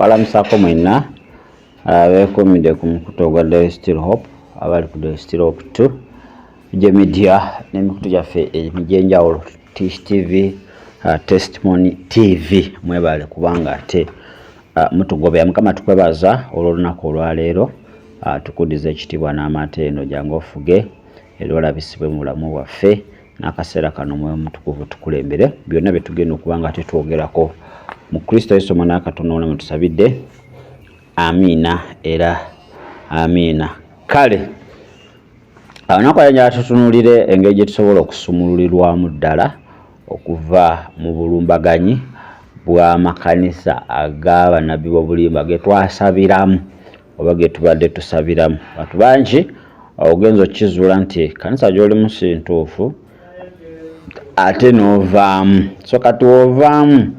mbalamusako mwenna abeekumidde ku mukutu ogwa There is Still Hope abali ku There is Still Hope 2 je media n'emikutu gyaffe emijenjawulo Tish TV Testimony TV mwebale kubanga ate mutugobera mukama tukwebaza olw'olunaku olwaleero tukudiza ekitibwa n'amate eno jangu ofuge era olabisibwe mu bulamu bwaffe n'akaseera kano mwoyo mutukuvu tukulembere byonna bye tugenda okubanga tetwogerako mu Kristo Yesu Omwana Katonda mwe tusabidde amina era amina. Kale nakwanja tutunulire engeri gye tusobola okusumululirwamu ddala okuva mu bulumbaganyi bw'amakanisa ag'abannabbi b'obulimba ge twasabiramu oba ge tubadde tusabiramu. Bantu bangi ogenza okizuula nti kanisa gy'olimu si ntuufu ate n'ovaamu. So kati ovaamu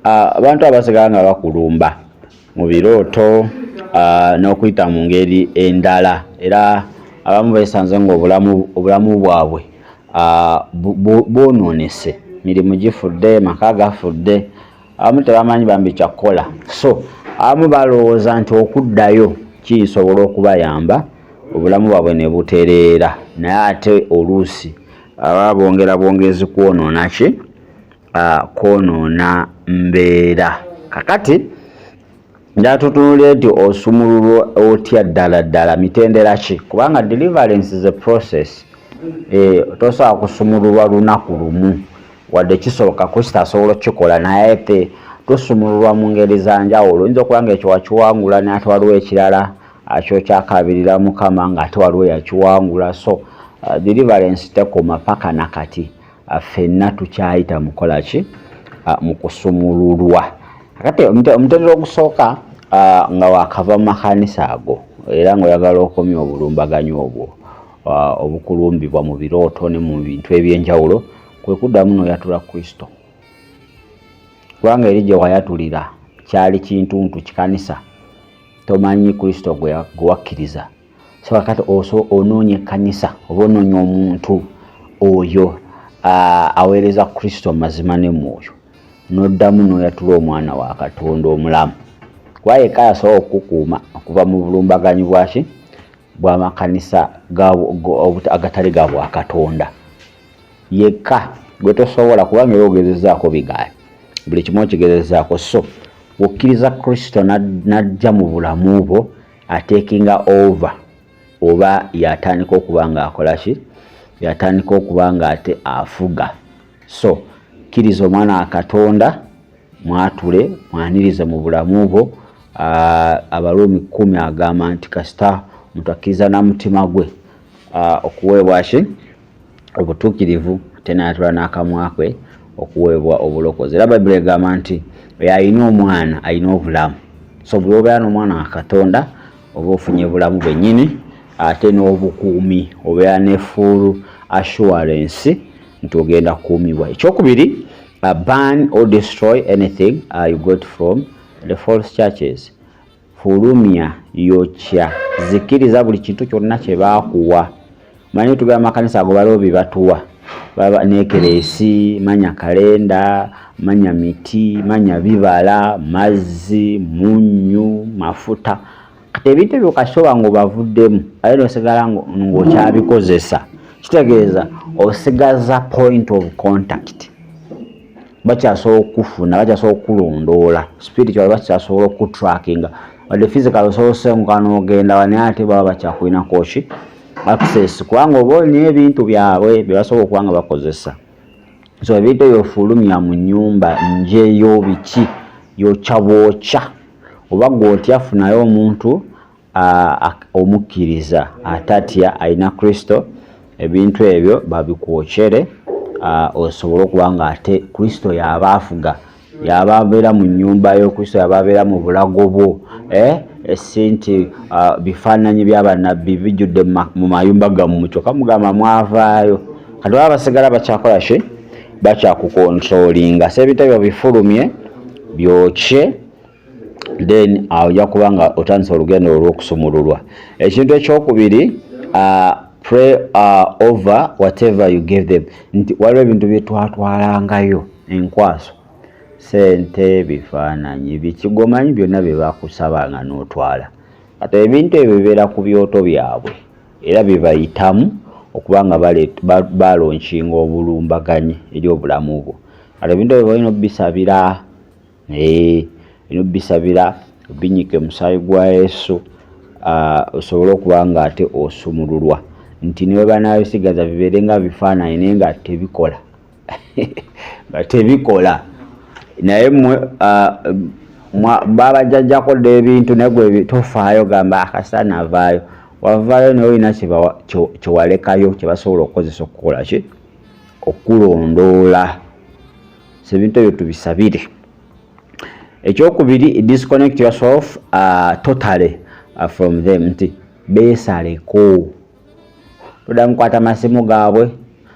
abantu abasigala nga bakulumba mu birooto n'okuyita mu ngeri endala era abamu beesanze ng'obulamu bwabwe bwonoonese, mirimu gifudde, maka gafudde, abamu tebamanyi bambi kyakukola. So abamu balowooza nti okuddayo kisobola okubayamba obulamu bwabwe ne butereera, naye ate oluusi aba bongezi kwonoona ki? Kwonoona mbeera. Kakati njatutunulire nti osumululwa otya ddala mitendera ki? Kubanga deliverance is a process. Tosobola kusumululwa lunaku lumu wadde kisoboka Kristo asobola okukikola naye ate tosumululwa mu ngeri za njawulo. Oyinza okuba ng'ekyo wakiwangula n'ate waliwo ekirala kyo kyakabirira Mukama ng'ate waliwo yakiwangula. So deliverance tekoma paka nakati ffenna tukyayita mukola ki? Mu kusumululwa. Kakati omutendera ogusooka nga wakava mu makanisa ago era ng'oyagala okomya obulumbaganyi obwo obukulumbibwa mu birooto ne mu bintu eby'enjawulo, kwe kuddamu n'oyatula Kristo. Kubanga eri gye wayatulira kyali kintuntu kikanisa, tomanyi Kristo gwe wakkiriza. So kakati onoonye ekkanisa oba onoonye omuntu oyo aweereza Kristo mazima ne mwoyo, n'oddamu n'oyatula omwana wa Katonda omulamu. Kuba yekka yasobola okukukuuma okuva mu bulumbaganyi bwaki? Bw'amakanisa agatali ga bwa Katonda. Yekka gwe tosobola, kubanga era ogezezaako bigaali, buli kimu okigezezaako. So okkiriza Kristo n'ajja mu bulamu bwo atekinga over, oba yatandika okuba nga akola ki? Yatandika okuba nga ate afuga. So kkiriza omwana wa Katonda, mwatule mwanirize mu bulamu bwo. Abaluumi 10 agamba nti kasita omuntu akkiriza na mutima gwe okuweebwa ki? Obutuukirivu, ate n'ayatula n'akamwa ke okuweebwa obulokozi. Era Bayibuli egamba nti oyo alina omwana alina obulamu. So buli obeera n'omwana wa Katonda oba ofunye bulamu bwennyini ate n'obukuumi, obeera ne full assurance nti ogenda kukuumibwa. Ekyokubiri, ban or destroy anything you got from the false churches. Fulumya, yokya, zikiriza buli kintu kyonna kye baakuwa. Manyi tugamba amakanisa ago baliwo bye batuwa, neekeresi, manya kalenda, manya miti, manya bibala, mazzi, munnyu, mafuta. Kati ebintu ebyo kasoba ng'obavuddemu ate n'osigala ng'okyabikozesa, kitegeeza osigaza point of contact. Bakyasobola okufuna, bakyasobola okulondoola, spiritual bakyasobola okutrackinga, wadde physical osobola osenguka n'ogenda wa, naye ate baba bakyakulinako ki? Access, kubanga oba olina ebintu byabwe bye basobola okuba nga bakozesa. So ebintu ebyo fulumya mu nnyumba, njeyo biki, yokya bwokya. Oba gw'otya funayo omuntu omukkiriza atatya alina Kristo, ebintu ebyo babikwokere, osobola okuba nga ate Kristo y'aba afuga, y'aba abeera mu nnyumba yo, Kristo y'aba abeera mu bulago bwo. Si nti bifaananyi by'abannabbi bijjudde mu mayumba gammwe kyokka mugamba mwavaayo. Kati baba basigala bakyakola ki? Bakyakukontrolinga. So ebintu ebyo bifulumye byokye, then ojja kuba nga otandise olugendo olw'okusumululwa. Ekintu ekyokubiri, pray over whatever you give them. Nti waliwo ebintu bye twatwalangayo enkwaso sente, bifaananyi, bikigomanyi byonna bye bakusabanga n'otwala. Kati ebintu ebyo bibeera ku byoto byabwe era bibayitamu okuba nga balonkinga obulumbaganyi eri obulamu bwo. Kati ebintu ebyo balina obbisabira, olina obbisabira obinyike musaayi gwa Yesu, osobole okuba nga ate osumululwa nti ne bwe banaabisigaza bibeere nga bifaananyi naye nga tebikola nga tebikola. Naye mmwe babajjajjako dda ebintu naye gwe tofaayo, gamba akasana avaayo. Wavaayo naye olina kyewalekayo kye basobola okukozesa okukola ki, okulondoola. So ebintu ebyo tubisabire. Ekyokubiri, disconnect yourself totally from them, nti beesaleko. Toddamu kukwata masimu gaabwe,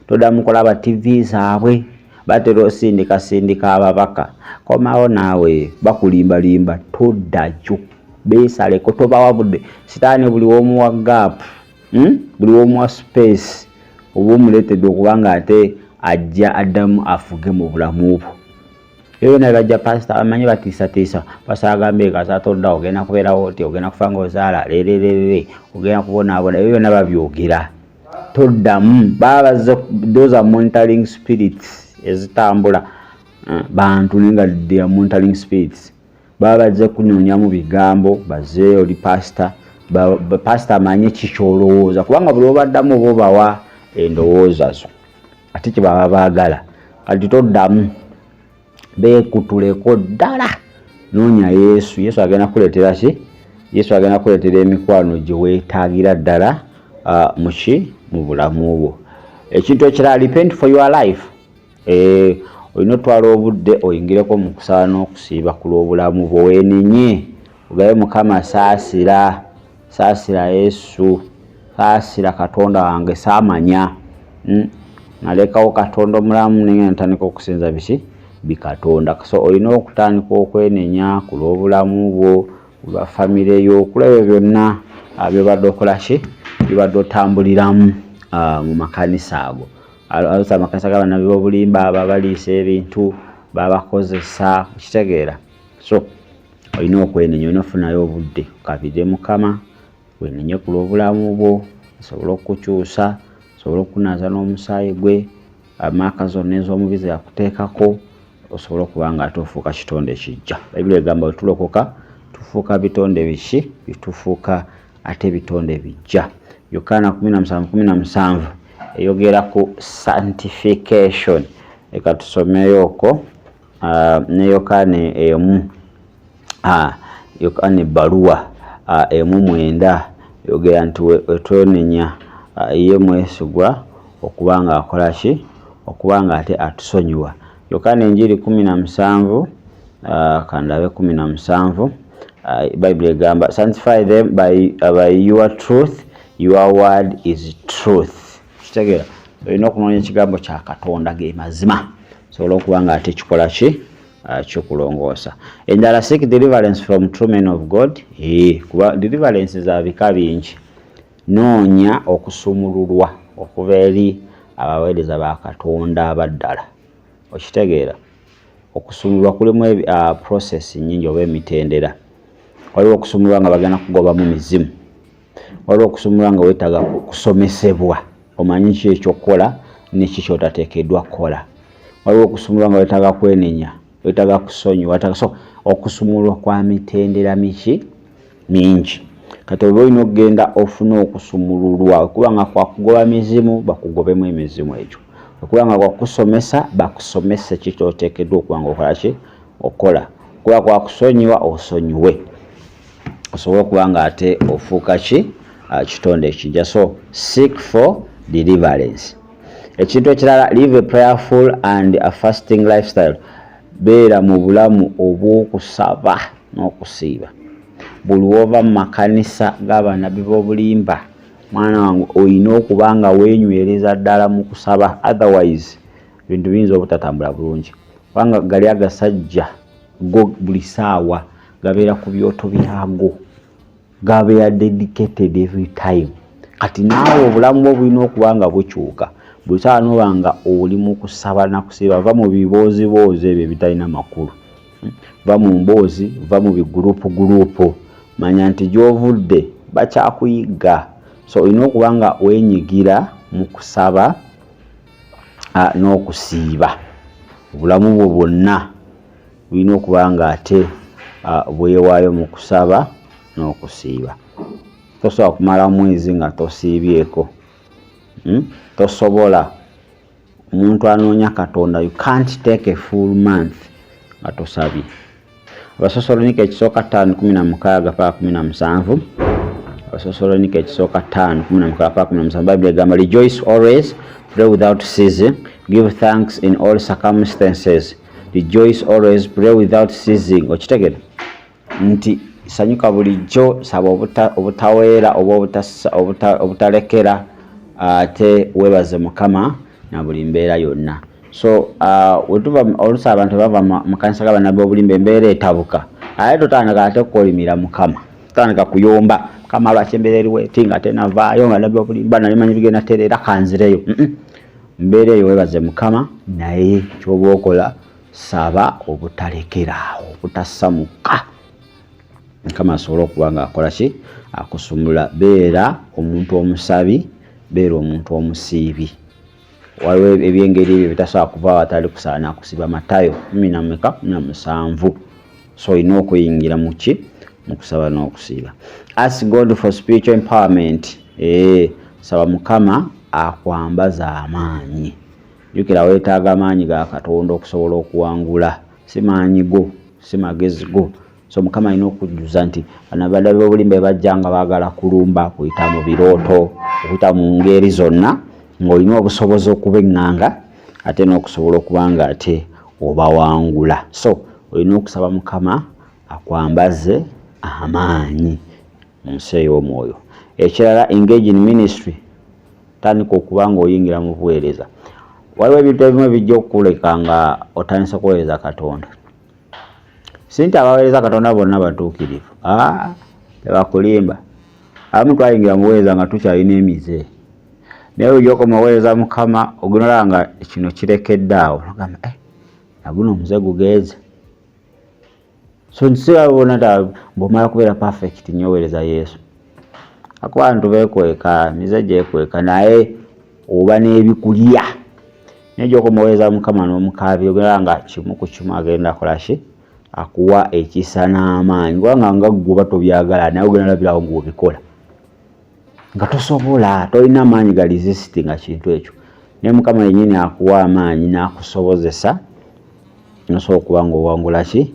toddamu kulaba TV zaabwe, batera osindika ababaka. Komawo naawe bakulimbalimba, toddayo, beesaleko, tobawa budde. Sitaani buli omu wa gap, buli omu wa space oba omuleetedde okuba nga ate ajja addamu afuge mu bulamu bwo. Byonna bajja pastor amanyi batiisatiisa, pastor agambye kasa todda, ogenda kubeerawo oti, ogenda kufa ng'ozaala leererere, ogenda kubonaabona. Ebyo byonna babyogera, toddamu. Those are monitoring spirits ezitambula, bantu naye nga they are monitoring spirits. Baba bazze kunoonya mu bigambo, bazze oli pastor, pastor amanyi kikyolowooza, kubanga buli obaddamu oba obawa endowooza zo ate kye baba baagala. Kati toddamu, beekutuleko ddala, noonya Yesu. Yesu agenda kuleetera ki? Yesu agenda kuleetera emikwano gye weetaagira ddala mu bulamu bwo. Ekintu ekirala, repent for your life. Olina otwala obudde oyingireko mu kusaba n'okusiiba ku lw'obulamu bwo, weenenye ogabe Mukama, saasira Yesu, saasira Katonda wange, saamanya nalekawo Katonda omulamu naye ntandika okusinza bikatonda. So olina okutandika okwenenya ku lw'obulamu bwo, lwa famire yo, kulaba byonna byobadde okola ki, byobadde otambuliramu mu makanisa ago. Alusa amakanisa g'abannabi b'obulimba babaliisa ebintu, babakozesa, okitegeera. So olina okwenenya, olina ofunayo obudde okabire Mukama, wenenye ku lw'obulamu bwo, asobole okukukyusa, asobole okukunaaza n'omusaayi gwe, amaaka zonna ez'omubi ze yakuteekako, osobole okuba nga ate ofuuka kitonde kijja. Bayibuli egamba bwe tulokoka tufuuka bitonde biki? Bitufuuka ate bitonde bijja. Yokaana 17:17 eyogera ku sanctification. Eka tusomeyo okwo ne Yokaana emu, Yokaana ebbaluwa 1:9 yogera nti wetwonenya ye mwesigwa okuba nga akola ki? Okuba nga ate atusonyiwa. Yokaana enjiri 17 kandabe 17 Bayibuli egamba sanctify them by your truth, your word is truth. Kitegeera, olina okunoonya ekigambo kya Katonda ge mazima, sobola okuba nga ate kikola ki? Kikulongoosa. Endala, seek deliverance from true men of God. Kuba deliverance za bika bingi. Noonya okusumululwa okuva eri abaweereza ba Katonda abaddala. Okitegeera, okusumululwa kulimu process nyingi oba emitendera. Waliwo okusumululwa nga bagenda kugoba mu mizimu, waliwo okusumululwa nga weetaaga kusomesebwa omanyi ki ekyokukola n'eki ky'otateekeddwa kukola, waliwo okusumululwa nga weetaaga kwenenya, weetaaga kusonyiwa. So okusumululwa kwa mitendera miki mingi. Kati oba olina okugenda ofuna okusumululwa, okuba nga kwa kugoba mizimu bakugobemu emizimu egyo, okuba nga kwa kusomesa bakusomese ki ky'oteekeddwa okuba nga okola ki? Okola. Okuba kwa kusonyiwa osonyiwe, osobola okuba nga ate ofuuka ki? Kitonde ekijja. So seek for deliverance. Ekintu ekirala, live a prayerful and a fasting lifestyle. Beera mu bulamu obw'okusaba n'okusiiba. Buli wova mu makanisa g'abannabi b'obulimba, mwana wange olina okuba nga weenywereza ddala mu kusaba, otherwise ebintu biyinza obutatambula bulungi. Kubanga gali agasajja go buli ssaawa gabeera ku byoto byago, gabeera dedicated every time. Kati naawe obulamu bwo bulina okuba nga bukyuka, bw'otaanoba nga oli mu kusaba na kusiiba, va mu biboozi ebyo ebitalina makulu, va mu mboozi, va mu bigurupu, manya nti gy'ovudde bakyakuyiga. So olina okuba nga weenyigira mu kusaba n'okusiiba. Obulamu bwo bwonna bulina okuba nga ate bwewaayo mu kusaba n'okusiiba. Tosobola kumala mwezi nga tosiibyeko. Tosobola. Omuntu anoonya Katonda, you can't take a full month nga tosabye. Abasosolonike ekisooka 5:16-17. Abasosolonike ekisooka 5:16-17. Bible egamba, rejoice always, pray without ceasing, give thanks in all circumstances. Rejoice always, pray without ceasing. Okitegere nti sanyuka bulijjo, saba obutaweera oba obutalekera, ate weebaze Mukama na buli mbeera yonna. So wetuva olusa abantu bava mu kanisa g'abannabbi obulimba embeera etabuka, ate totandika ate kukolimira Mukama, totandika kuyomba Mukama lwaki embeera eriwo eti nga tenavaayo nga nabbi obulimba nali manyi bigenda tereera kanzireyo. Mbeera eyo weebaze Mukama, naye ky'oba okola saba obutalekera, obutasamuka. Mukama asobola okuba nga akola ki? Akusumula. Beera omuntu omusabi, beera omuntu omusiibi. Waliwo ebyengeri ebyo bitasobola kuva atali kusaana kusiba. Matayo 10:7. So olina okuyingira mu ki? Mu kusaba n'okusiiba. Ask God for spiritual empowerment. Saba Mukama akwambaza amaanyi. Jukira weetaaga amaanyi ga Katonda okusobola okuwangula, si maanyi go, si magezi go. So Mukama alina okujjuza nti abannabbi b'obulimba bajja nga baagala kulumba, kuyita mu birooto, okuyita mu ngeri zonna, ng'olina obusobozi okubeŋŋanga ate n'okusobola okuba nga ate obawangula. So olina okusaba Mukama akwambaze amaanyi mu nsi ey'omwoyo. Ekirala, engage in ministry. Tandika okuba ng'oyingira mu buweereza. Waliwo ebintu ebimu bijja okukuleka nga otandise kuweereza Katonda. Si nti abaweereza Katonda bonna batuukirivu. Tebakulimba. Abamu twayingira mu buweereza nga tukyalina emize. Naye ojja okumuweereza Mukama ogunala nga kino kirekedde awo. Ogamba naguno omuze gugeeze. So ntisibabona bw'omala kubeera perfect nnyo oweereza Yesu. Akuba abantu beekweka, mize gyekweka, naye oba n'ebikulya. Naye ojja okumuweereza Mukama n'omukaabira ogunala nga kimu ku kimu agenda kola ki? Akuwa ekisa n'amaanyi. Kubanga nga gwe tobyagala naye ogenda labirawo ng'obikola. Nga tosobola, tolina amaanyi ga resisting kintu ekyo. Naye Mukama yennyini akuwa amaanyi n'akusobozesa nosobola okuba ng'owangula ki?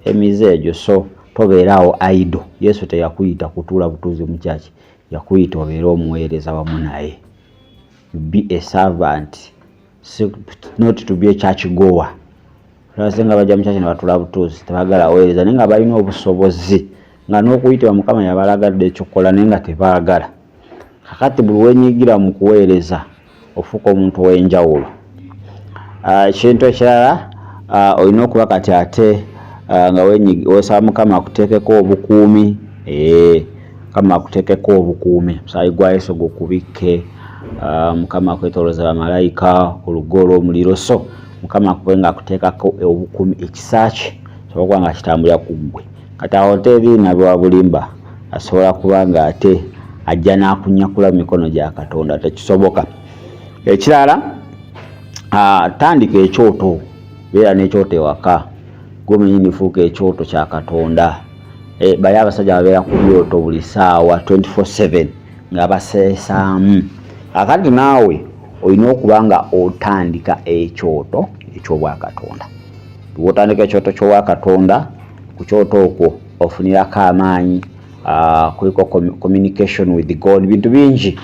Emize egyo. So tobeeraawo idle. Yesu teyakuyita kutuula butuuzi mu kyaki, yakuyita obeere omuweereza wamu naye. Be a servant, not to be a church goer. Nga bajja mu kyaki ne batula butuuzi tebagala weereza, naye nga balina obusobozi nga n'okuyitibwa Mukama yabalagadde ekyokukola naye nga tebaagala. Kakati buli wenyigira mu kuweereza ofuuka omuntu ow'enjawulo. Ekintu ekirala, olina okuba kati ate nga osaba Mukama akuteekeko obukuumi. Mukama akuteekeko obukuumi. Omusaayi gwa Yesu gukubikke. Mukama akwetoolooza bamalayika, olugo olw'omuliro. So Mukama akube nga akuteekako obukuumi, ekisa kye sobola kuba nga kitambulira ku ggwe. Kati awo teri na bwa bulimba asobola kuba nga ate ajja n'akunyakula mu mikono gya Katonda, tekisoboka. Ekirala, tandika ekyoto. Beera n'ekyoto ewaka. Gwe mwennyini fuuka ekyoto kya Katonda. Bali abasajja babeera ku byoto buli ssaawa 24/7 nga baseesaamu. Akati naawe olina okuba nga otandika ekyoto eky'obwakatonda. Bw'otandika ekyoto ky'obwakatonda, ku kyoto okwo ofunirako amaanyi, kuliko communication with God, bintu bingi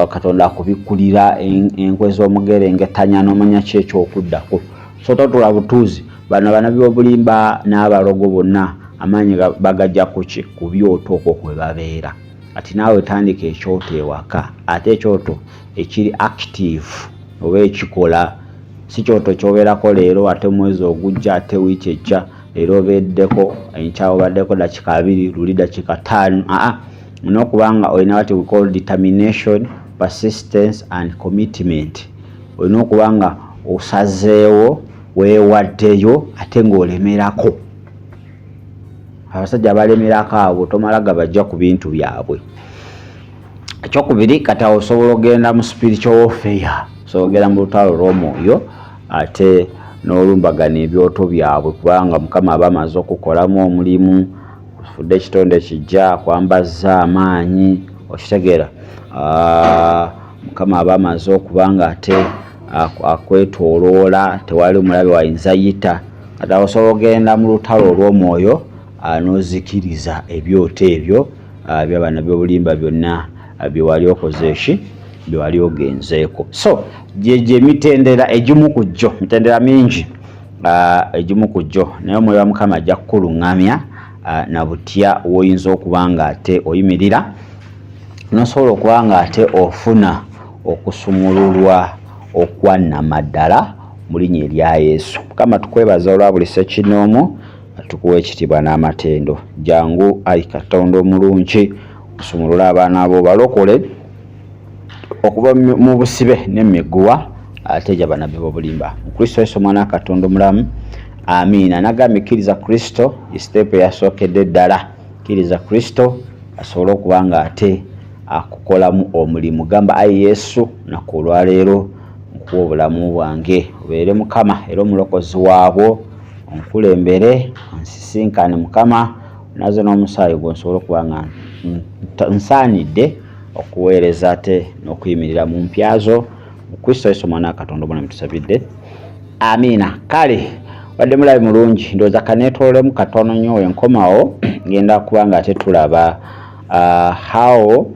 Katonda akubikkulira, enkwe z'omugerengetanya n'omanya ki ekyokuddako. So totula butuuzi. Bano bannabbi b'obulimba n'abalogo bonna amaanyi bagajja ku ki? Ku byoto okwo kwe babeera. Ati naawe tandika ekyoto ewaka, ate ekyoto ekiri active oba ekikola. Si kyoto kyobeerako leero ate mwezi ogujja ate wiiki ejja, leero obeddeko, enkya obaddeko dakika 2, luli dakika 5. Olina okuba nga olina what we call determination, persistence and commitment. olina okuba nga osazeewo weewaddeyo ate ng'olemerako. Abasajja balemerako abo tomala gabajja ku bintu byabwe. Ekyokubiri, kati awo osobola ogenda mu spiritual warfare, osobola ogenda mu lutalo lw'omwoyo ate n'olumbagana ebyoto byabwe, kubanga Mukama aba amaze okukolamu omulimu, kufudde ekitonde kijja kwambazza amaanyi, okitegeera. Mukama aba amaze okuba nga ate akwetooloola, tewali omulabe wayinza yita. Kati awo osobola ogenda mu lutalo olw'omwoyo n'ozikiriza ebyoto ebyo by'abaana by'obulimba byonna bye wali okoze eki, bye wali ogenzeeko. So gye emitendera egimu ku gyo, mitendera mingi egimu ku gyo, naye omwoyo wa Mukama ajja kukuluŋŋamya na butya woyinza okuba nga ate oyimirira n'osobola okuba nga ate ofuna okusumululwa okwannamaddala mu linnya erya Yesu. Mukama tukwebaza olwa buli ssekinoomu, tukuwa ekitiibwa n'amatendo. Jangu Ayi Katonda omulungi, osumulule abaana bo balokole okuva mu busibe n'emiguwa ate gye bannabbi b'obulimba. Mu Kristo Yesu omwana wa Katonda omulamu, amiina. Nagambye kkiriza Kristo isiteepu eyasookedde ddala. Kkiriza Kristo asobole okuba nga ate akukolamu omulimu. Gamba Ayi Yesu, naku olwaleero nkuwa obulamu bwange, obeere Mukama era omulokozi waabwo, onkulembere onsisinkane Mukama, naze n'omusaayi gwo nsobole okuba nga nsaanidde okuweereza ate n'okuyimirira mu mpya zo. Mu Kristo Yesu omwana wa Katonda omulamu tusabidde, amiina. Kale wadde mulabe mulungi, ndowooza kaneetoolemu katono nnyo wenkomawo, ngenda kuba nga ate tulaba how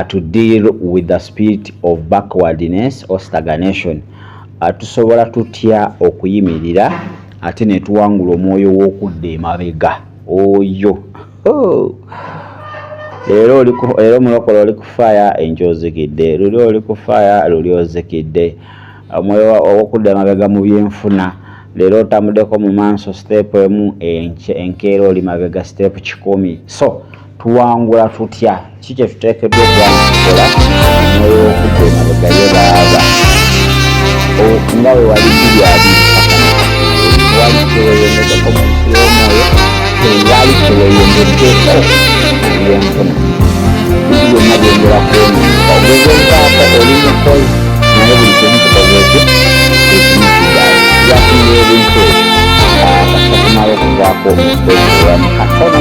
to deal with the spirit of backwardness or stagnation. Tusobola tutya okuyimirira ate ne tuwangula omwoyo w'okudda emabega oyo. Leero omulokole oli ku fire, enjo ozikidde. Luli oli ku fire, luli ozikidde. Omwoyo w'okudda emabega mu byenfuna, leero otambuddeko mu maaso step emu, enkeera oli mabega step 10. So tuwangula tutya? Ki kye tuteekeddwa okuba nga tukola omwoyo w'okudda emabega ye baaba nga we wali bibyabiri wali kyeweyongedeko mu nsi y'omwoyo, tewali kyeweyongeddeko mu byenfuna. Bintu byonna byongera kwonooneka. Ogezezaako oli mukozi naye buli kimu kikozeeki ekimu kigaali. Byafunira ebintu ebyo kasita tumala okuvaako omukozi owamu katono